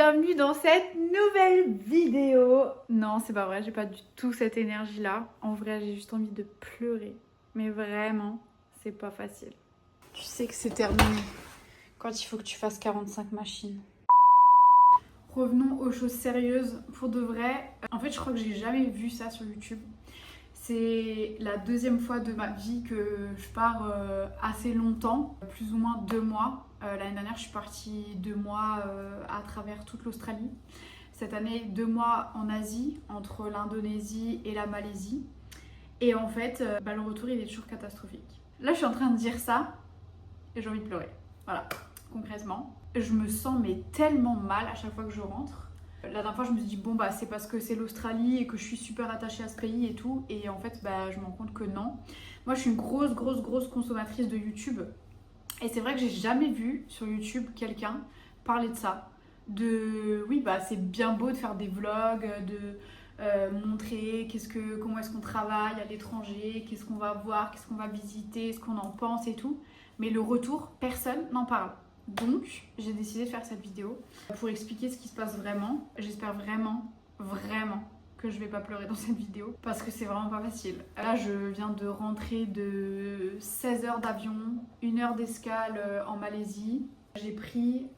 bienvenue dans cette nouvelle vidéo. Non, c'est pas vrai, j'ai pas du tout cette énergie-là. En vrai, j'ai juste envie de pleurer. Mais vraiment, c'est pas facile. Tu sais que c'est terminé quand il faut que tu fasses 45 machines. Revenons aux choses sérieuses pour de vrai. En fait, je crois que j'ai jamais vu ça sur YouTube. C'est la deuxième fois de ma vie que je pars assez longtemps, plus ou moins 2 mois. L'année dernière, je suis partie 2 mois à travers toute l'Australie. Cette année, 2 mois en Asie, entre l'Indonésie et la Malaisie. Et en fait, le retour, il est toujours catastrophique. Là, je suis en train de dire ça et j'ai envie de pleurer. Voilà, concrètement. Je me sens mais tellement mal à chaque fois que je rentre. La dernière fois, je me suis dit, bon, bah, c'est parce que c'est l'Australie et que je suis super attachée à ce pays et tout. Et en fait, je me rends compte que non. Moi, je suis une grosse consommatrice de YouTube. Et c'est vrai que j'ai jamais vu sur YouTube quelqu'un parler de ça. Oui, c'est bien beau de faire des vlogs, de montrer comment est-ce qu'on travaille à l'étranger, qu'est-ce qu'on va voir, qu'est-ce qu'on va visiter, ce qu'on en pense et tout. Mais le retour, personne n'en parle. Donc, j'ai décidé de faire cette vidéo pour expliquer ce qui se passe vraiment. J'espère vraiment que je vais pas pleurer dans cette vidéo parce que c'est vraiment pas facile. Là, je viens de rentrer de 16 heures d'avion, 1 heure d'escale en Malaisie. J'ai pris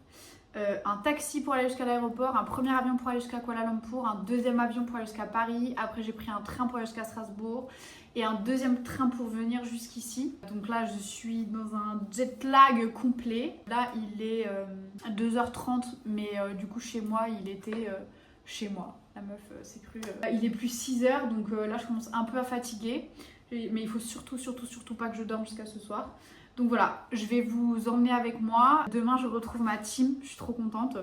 un taxi pour aller jusqu'à l'aéroport, un premier avion pour aller jusqu'à Kuala Lumpur, un deuxième avion pour aller jusqu'à Paris. Après, j'ai pris un train pour aller jusqu'à Strasbourg et un deuxième train pour venir jusqu'ici. Donc là, je suis dans un jet lag complet. Là, il est 2h30, mais du coup, chez moi, il était chez moi. La meuf s'est crue. Il est plus 6h, donc là, je commence un peu à fatiguer. Mais il faut surtout pas que je dorme jusqu'à ce soir. Donc voilà, je vais vous emmener avec moi. Demain, je retrouve ma team. Je suis trop contente.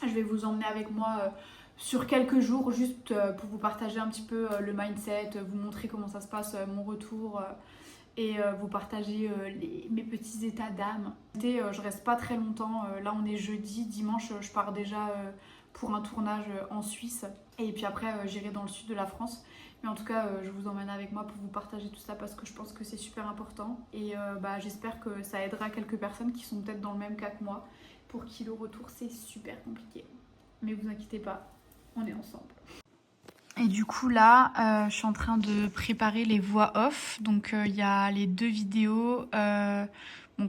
Je vais vous emmener avec moi sur quelques jours, juste pour vous partager un petit peu le mindset, vous montrer comment ça se passe, mon retour, et vous partager mes petits états d'âme. Je reste pas très longtemps. Là, on est jeudi. Dimanche, je pars déjà pour un tournage en Suisse. Et puis après, j'irai dans le sud de la France. Mais en tout cas, je vous emmène avec moi pour vous partager tout ça parce que je pense que c'est super important. Et j'espère que ça aidera quelques personnes qui sont peut-être dans le même cas que moi, pour qui le retour, c'est super compliqué. Mais vous inquiétez pas, on est ensemble. Et du coup, là, je suis en train de préparer les voix off. Donc, il y a les 2 vidéos.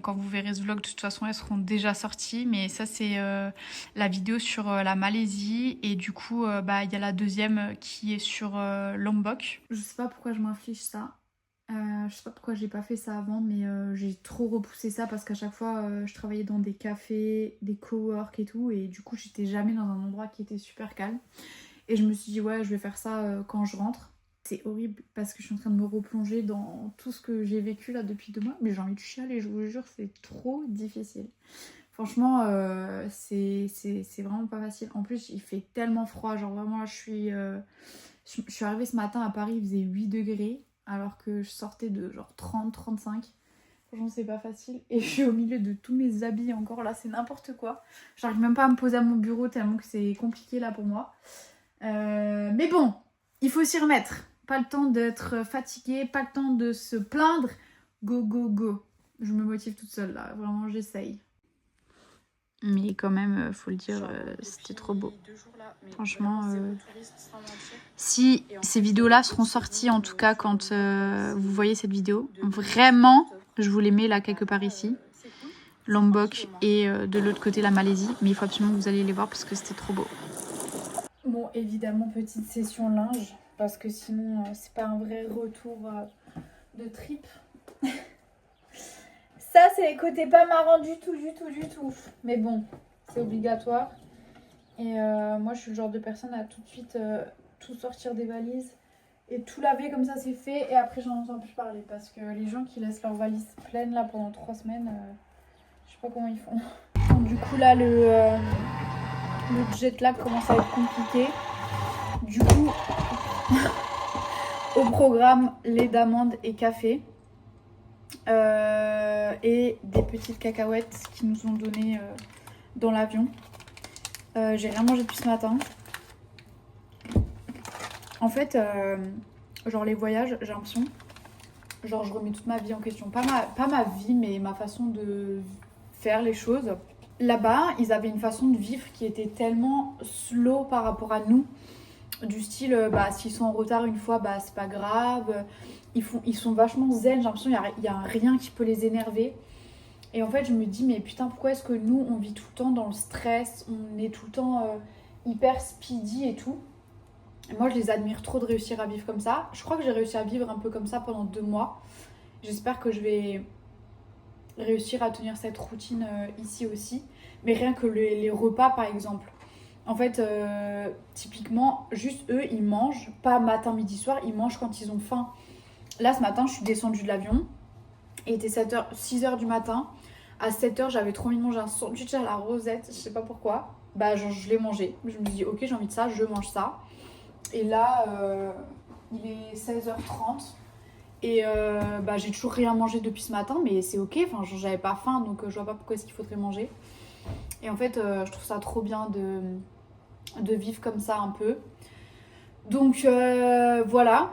Quand vous verrez ce vlog, de toute façon, elles seront déjà sorties. Mais ça, c'est la vidéo sur la Malaisie. Et du coup, il y a la deuxième qui est sur Lombok. Je sais pas pourquoi je m'inflige ça. Je sais pas pourquoi j'ai pas fait ça avant, mais j'ai trop repoussé ça parce qu'à chaque fois, je travaillais dans des cafés, des cowork et tout. Et du coup, j'étais jamais dans un endroit qui était super calme. Et je me suis dit, ouais, je vais faire ça quand je rentre. C'est horrible parce que je suis en train de me replonger dans tout ce que j'ai vécu là depuis 2 mois. Mais j'ai envie de chialer, je vous jure, c'est trop difficile. Franchement, c'est vraiment pas facile. En plus, il fait tellement froid. Genre vraiment, là, je suis arrivée ce matin à Paris, il faisait 8 degrés. Alors que je sortais de genre 30-35. Franchement, c'est pas facile. Et je suis au milieu de tous mes habits encore là, c'est n'importe quoi. J'arrive même pas à me poser à mon bureau tellement que c'est compliqué là pour moi. Mais bon, il faut s'y remettre. Pas le temps d'être fatiguée, pas le temps de se plaindre. Go, go, go. Je me motive toute seule là, vraiment j'essaye. Mais quand même, faut le dire, c'était trop beau. Franchement, si ces vidéos-là seront sorties, en tout cas quand vous voyez cette vidéo, vraiment, je vous les mets là quelque part ici. Lombok et de l'autre côté la Malaisie. Mais il faut absolument que vous alliez les voir parce que c'était trop beau. Bon, évidemment, petite session linge, parce que sinon, c'est pas un vrai retour de trip. Ça, c'est le côté pas marrant du tout. Mais bon, c'est obligatoire. Et moi, je suis le genre de personne à tout de suite tout sortir des valises et tout laver comme ça, c'est fait. Et après, j'en entends plus parler, parce que les gens qui laissent leurs valises pleines là pendant 3 semaines, je sais pas comment ils font. Donc, du coup, là, le jet lag commence à être compliqué. Du coup, au programme, lait d'amande et café. Et des petites cacahuètes qu'ils nous ont données dans l'avion. J'ai rien mangé depuis ce matin. En fait, genre les voyages, j'ai l'impression, je remets toute ma vie en question. Pas ma vie, mais ma façon de faire les choses. Là-bas, ils avaient une façon de vivre qui était tellement slow par rapport à nous. Du style, s'ils sont en retard une fois, c'est pas grave. Ils sont vachement zen, j'ai l'impression qu'il y a rien qui peut les énerver. Et en fait, je me dis, mais putain, pourquoi est-ce que nous, on vit tout le temps dans le stress, on est tout le temps hyper speedy et tout. Et moi, je les admire trop de réussir à vivre comme ça. Je crois que j'ai réussi à vivre un peu comme ça pendant 2 mois. J'espère que je vais réussir à tenir cette routine ici aussi. Mais rien que les repas, par exemple. En fait, typiquement, juste eux, ils mangent, pas matin, midi, soir, ils mangent quand ils ont faim. Là, ce matin, je suis descendue de l'avion. Il était 6h du matin. À 7h, j'avais trop envie de manger un sandwich à la rosette, je sais pas pourquoi. Je l'ai mangé. Je me dis, ok, j'ai envie de ça, je mange ça. Et là, il est 16h30. Et j'ai toujours rien mangé depuis ce matin, mais c'est ok. Enfin, j'avais pas faim, donc je vois pas pourquoi est-ce qu'il faudrait manger. Et en fait, je trouve ça trop bien de vivre comme ça un peu. Donc voilà.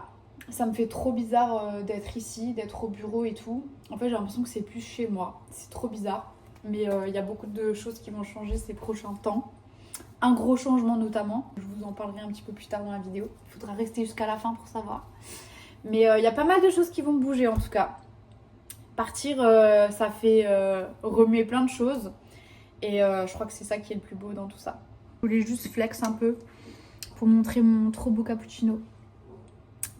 Ça me fait trop bizarre d'être ici, d'être au bureau et tout. En fait, j'ai l'impression que c'est plus chez moi. C'est trop bizarre. Mais il y a beaucoup de choses qui vont changer ces prochains temps. Un gros changement notamment. Je vous en parlerai un petit peu plus tard dans la vidéo. Il faudra rester jusqu'à la fin pour savoir. Mais il y a pas mal de choses qui vont bouger en tout cas. Partir, ça fait remuer plein de choses. Et je crois que c'est ça qui est le plus beau dans tout ça. Je voulais juste flex un peu pour montrer mon trop beau cappuccino.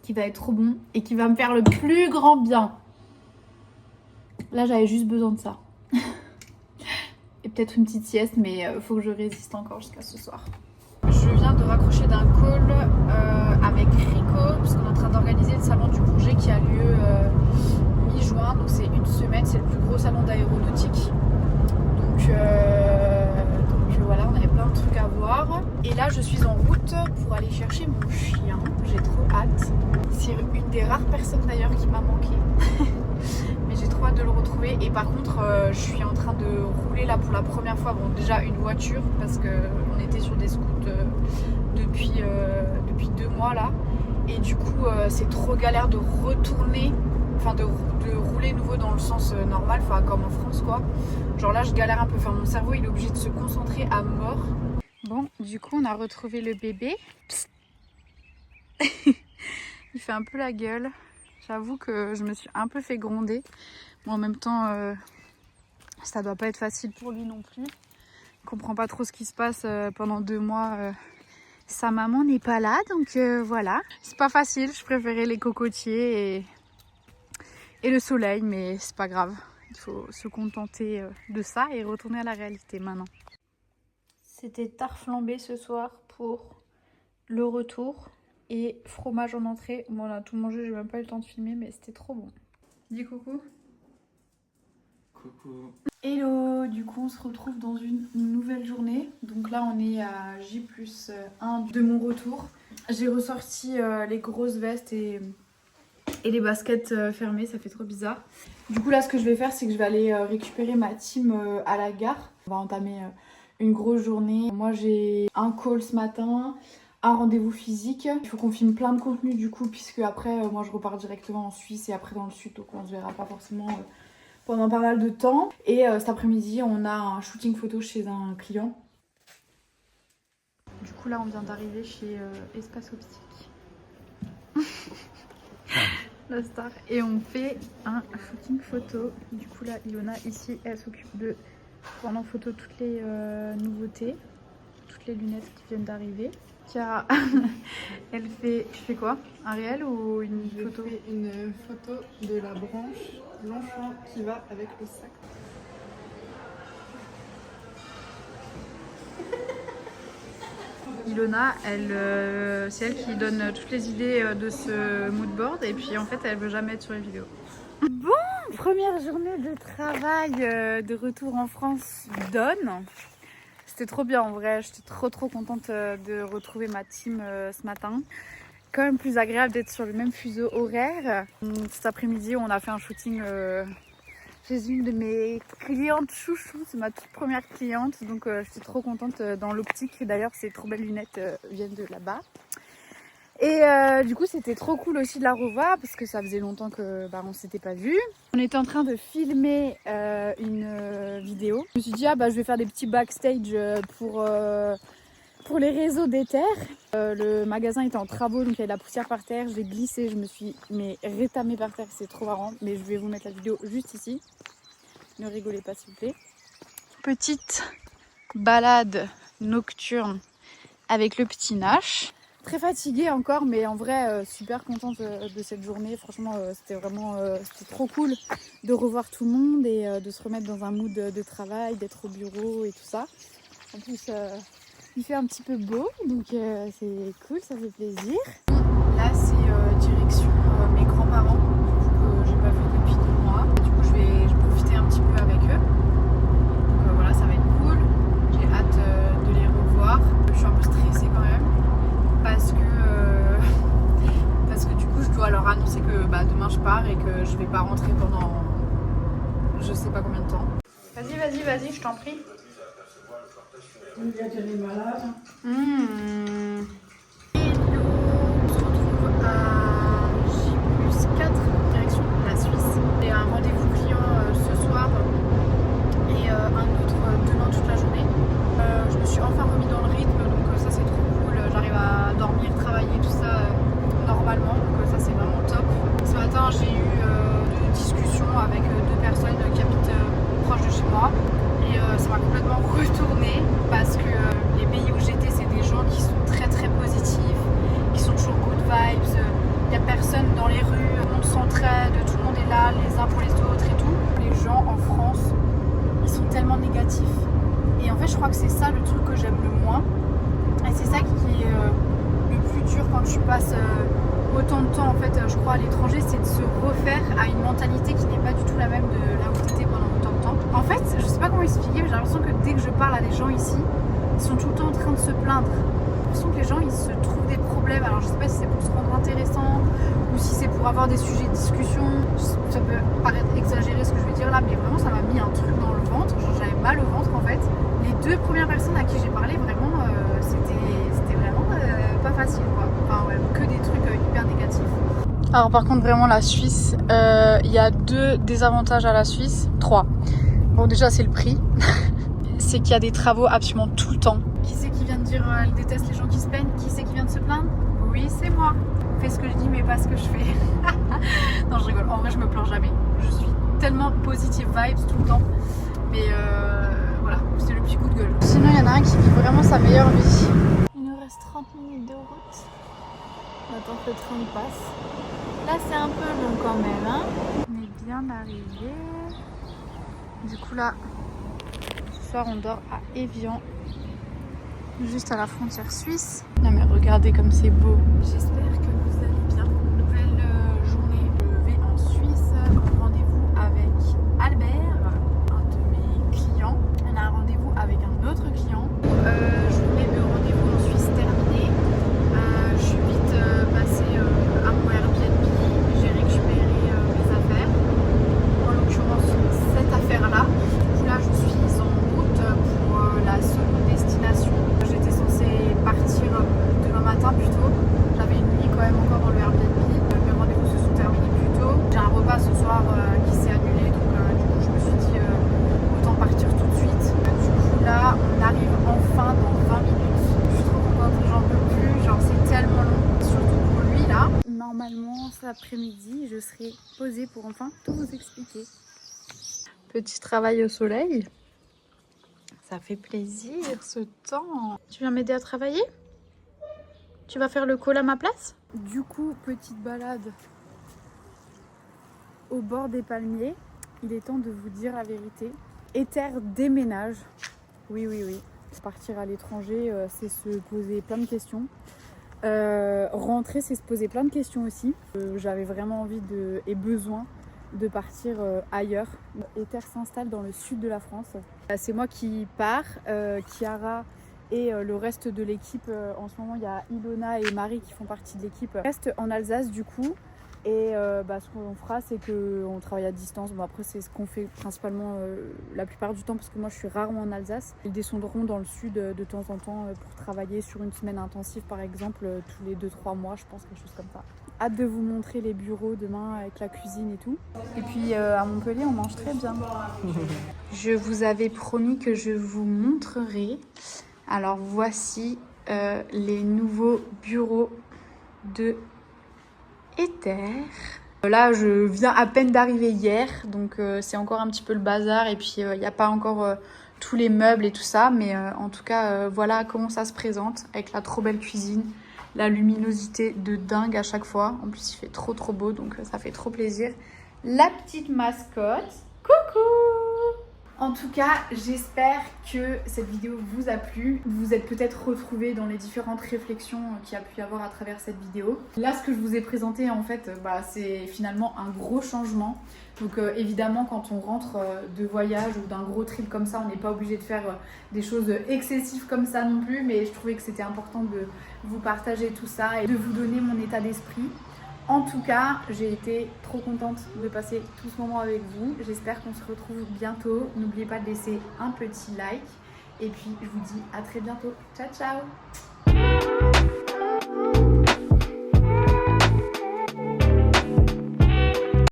Qui va être trop bon et qui va me faire le plus grand bien. Là, j'avais juste besoin de ça. Et peut-être une petite sieste, mais faut que je résiste encore jusqu'à ce soir. Je viens de raccrocher d'un call avec Rico, parce qu'on est en train d'organiser le salon du Bourget qui a lieu mi-juin. Donc c'est une semaine, c'est le plus gros salon d'aéronautique. Donc voilà, on avait plein de trucs à voir. Et là, je suis en route pour aller chercher mon chien. J'ai trop hâte. C'est une des rares personnes d'ailleurs qui m'a manqué. Mais j'ai trop hâte de le retrouver. Et par contre, je suis en train de rouler là pour la première fois. Bon, déjà une voiture parce qu'on était sur des scouts depuis 2 mois là. Et du coup, c'est trop galère de retourner. Enfin, de rouler nouveau dans le sens normal, enfin comme en France quoi. Genre là, je galère un peu. Enfin, mon cerveau il est obligé de se concentrer à mort. Bon, du coup, on a retrouvé le bébé. Il fait un peu la gueule. J'avoue que je me suis un peu fait gronder. Bon, en même temps, ça doit pas être facile pour lui non plus. Il comprend pas trop ce qui se passe pendant 2 mois. Sa maman n'est pas là, donc voilà. C'est pas facile. Je préférais les cocotiers et le soleil, mais c'est pas grave. Il faut se contenter de ça et retourner à la réalité maintenant. C'était tarte flambée ce soir pour le retour. Et fromage en entrée. Bon, on a tout mangé, j'ai même pas eu le temps de filmer, mais c'était trop bon. Dis coucou. Coucou. Hello, du coup on se retrouve dans une nouvelle journée. Donc là on est à J+1 de mon retour. J'ai ressorti les grosses vestes et les baskets fermées, ça fait trop bizarre. Du coup là ce que je vais faire c'est que je vais aller récupérer ma team à la gare. On va entamer une grosse journée. Moi j'ai un call ce matin. Un rendez-vous physique. Il faut qu'on filme plein de contenu du coup puisque après moi je repars directement en Suisse et après dans le sud donc on se verra pas forcément pendant pas mal de temps. Et cet après-midi on a un shooting photo chez un client. Du coup là on vient d'arriver chez Espace Optique. La star. Et on fait un shooting photo. Du coup là Ilona ici elle s'occupe de prendre en photo toutes les nouveautés. Toutes les lunettes qui viennent d'arriver. Chiara, elle fait... Tu fais quoi? Un réel ou une photo? Je fais une photo de la branche Longchamp qui va avec le sac. Ilona, c'est elle qui donne toutes les idées de ce moodboard et puis en fait elle veut jamais être sur les vidéos. Bon, première journée de travail de retour en France donne. C'était trop bien en vrai, j'étais trop contente de retrouver ma team ce matin. Quand même plus agréable d'être sur le même fuseau horaire. Cet après-midi on a fait un shooting chez une de mes clientes chouchou, c'est ma toute première cliente. Donc j'étais trop contente dans l'optique, d'ailleurs ces trop belles lunettes viennent de là-bas. Et du coup c'était trop cool aussi de la revoir parce que ça faisait longtemps que on s'était pas vu. On était en train de filmer une vidéo. Je me suis dit je vais faire des petits backstage pour les réseaux d'Ether. Le magasin était en travaux donc il y avait de la poussière par terre. J'ai glissé, je me suis rétamée par terre, c'est trop marrant. Mais je vais vous mettre la vidéo juste ici. Ne rigolez pas s'il vous plaît. Petite balade nocturne avec le petit Nash. Très fatiguée encore, mais en vrai super contente de cette journée. Franchement c'était trop cool de revoir tout le monde et de se remettre dans un mood de travail, d'être au bureau et tout ça. En plus il fait un petit peu beau, donc c'est cool, ça fait plaisir. Là c'est direction mes grands-parents que j'ai pas vu depuis 2 mois. Du coup je vais profiter un petit peu avec eux. Donc voilà, ça va être cool. J'ai hâte de les revoir. Je suis un peu stressée quand même. Parce que du coup je dois leur annoncer que demain je pars et que je vais pas rentrer pendant je sais pas combien de temps. Vas-y, je t'en prie. Il y a des malades. Hello, on se retrouve à J+4, direction la Suisse. J'ai un rendez-vous client ce soir et un autre demain toute la journée. Je me suis enfin remis dans le rythme, donc ça c'est trop cool. J'arrive à dormir, travailler, tout ça normalement, donc ça c'est vraiment top. Ce matin j'ai eu une discussion avec 2 personnes qui habitent proche de chez moi et ça m'a complètement retourné parce que les pays où j'étais c'est des gens qui sont très très positifs, qui sont toujours good vibes, il n'y a personne dans les rues, tout le monde s'entraide, tout le monde est là les uns pour les autres et tout. Les gens en France ils sont tellement négatifs. Et en fait, je crois que c'est ça le truc que j'aime le moins. Et c'est ça qui est le plus dur quand tu passes autant de temps, en fait, je crois, à l'étranger, c'est de se refaire à une mentalité qui n'est pas du tout la même de là où tu étais pendant autant de temps. En fait, je sais pas comment expliquer, mais j'ai l'impression que dès que je parle à des gens ici, ils sont tout le temps en train de se plaindre. J'ai l'impression que les gens, ils se trouvent des problèmes. Alors, je sais pas si c'est pour se rendre intéressant ou si c'est pour avoir des sujets de discussion. Ça peut paraître exagéré ce que je vais dire là, mais vraiment, ça m'a mis un truc dans le ventre. Genre, j'avais mal au ventre, en fait. Les 2 premières personnes à qui j'ai parlé, vraiment, c'était vraiment pas facile, quoi. Enfin, ouais, que des trucs hyper négatifs. Alors, par contre, vraiment, la Suisse, il y a 2 désavantages à la Suisse. 3. Bon, déjà, c'est le prix. C'est qu'il y a des travaux absolument tout le temps. Qui c'est qui vient de dire elle déteste les gens qui se plaignent? Qui c'est qui vient de se plaindre? Oui, c'est moi. Fais ce que je dis, mais pas ce que je fais. Non, je rigole. En vrai, je me plains jamais. Je suis tellement positive vibes tout le temps. Mais voilà, c'est le petit coup de gueule. Sinon, il y en a un qui vit vraiment sa meilleure vie. Il nous reste 30 minutes de route. On attend que le train passe. Là, c'est un peu long quand même, hein. On est bien arrivé. Du coup, là, ce soir, on dort à Évian, juste à la frontière suisse. Non, mais regardez comme c'est beau. J'espère que vous allez bien. Nouvelle journée. Je vais en Suisse. Rendez-vous avec Albert, un de mes clients. On a un rendez-vous avec un autre client. Journée de rendez-vous en Suisse terminée. Je suis vite passée à mon Airbnb. J'ai récupéré mes affaires. En l'occurrence, cette affaire-là. Du coup, là, je suis en route pour la seconde destination. J'étais censée partir demain matin plus tôt. J'avais une nuit quand même encore dans le Airbnb. Mes rendez-vous se sont terminés plus tôt. J'ai un repas ce soir qui s'est annulé. Donc du coup je me suis dit autant partir tout de suite. Du coup là on arrive enfin dans 20 minutes. Je suis trop contente, j'en peux plus. Genre c'est tellement long. Surtout pour lui là. Normalement cet après-midi je serai posée pour enfin tout vous expliquer. Petit travail au soleil. Ça fait plaisir ce temps. Tu viens m'aider à travailler? Tu vas faire le call à ma place? Du coup, petite balade au bord des palmiers. Il est temps de vous dire la vérité. Ether déménage. Oui. Partir à l'étranger, c'est se poser plein de questions. Rentrer, c'est se poser plein de questions aussi. J'avais vraiment envie et besoin de partir ailleurs. Ether s'installe dans le sud de la France. C'est moi qui pars, Chiara et le reste de l'équipe. En ce moment, il y a Ilona et Marie qui font partie de l'équipe. Reste en Alsace du coup. Et ce qu'on fera, c'est qu'on travaille à distance. Bon, après, c'est ce qu'on fait principalement la plupart du temps, parce que moi, je suis rarement en Alsace. Ils descendront dans le sud de temps en temps pour travailler sur une semaine intensive, par exemple, tous les 2-3 mois, je pense, quelque chose comme ça. Hâte de vous montrer les bureaux demain avec la cuisine et tout. Et puis, à Montpellier, on mange très bien. Je vous avais promis que je vous montrerai. Alors, voici les nouveaux bureaux de Ether. Là, je viens à peine d'arriver hier, donc c'est encore un petit peu le bazar et puis il n'y a pas encore tous les meubles et tout ça, mais en tout cas, voilà comment ça se présente avec la trop belle cuisine, la luminosité de dingue à chaque fois. En plus, il fait trop beau, donc ça fait trop plaisir. La petite mascotte, coucou! En tout cas, j'espère que cette vidéo vous a plu. Vous vous êtes peut-être retrouvés dans les différentes réflexions qu'il y a pu y avoir à travers cette vidéo. Là, ce que je vous ai présenté, en fait, c'est finalement un gros changement. Donc évidemment, quand on rentre de voyage ou d'un gros trip comme ça, on n'est pas obligé de faire des choses excessives comme ça non plus. Mais je trouvais que c'était important de vous partager tout ça et de vous donner mon état d'esprit. En tout cas, j'ai été trop contente de passer tout ce moment avec vous. J'espère qu'on se retrouve bientôt. N'oubliez pas de laisser un petit like. Et puis, je vous dis à très bientôt. Ciao, ciao!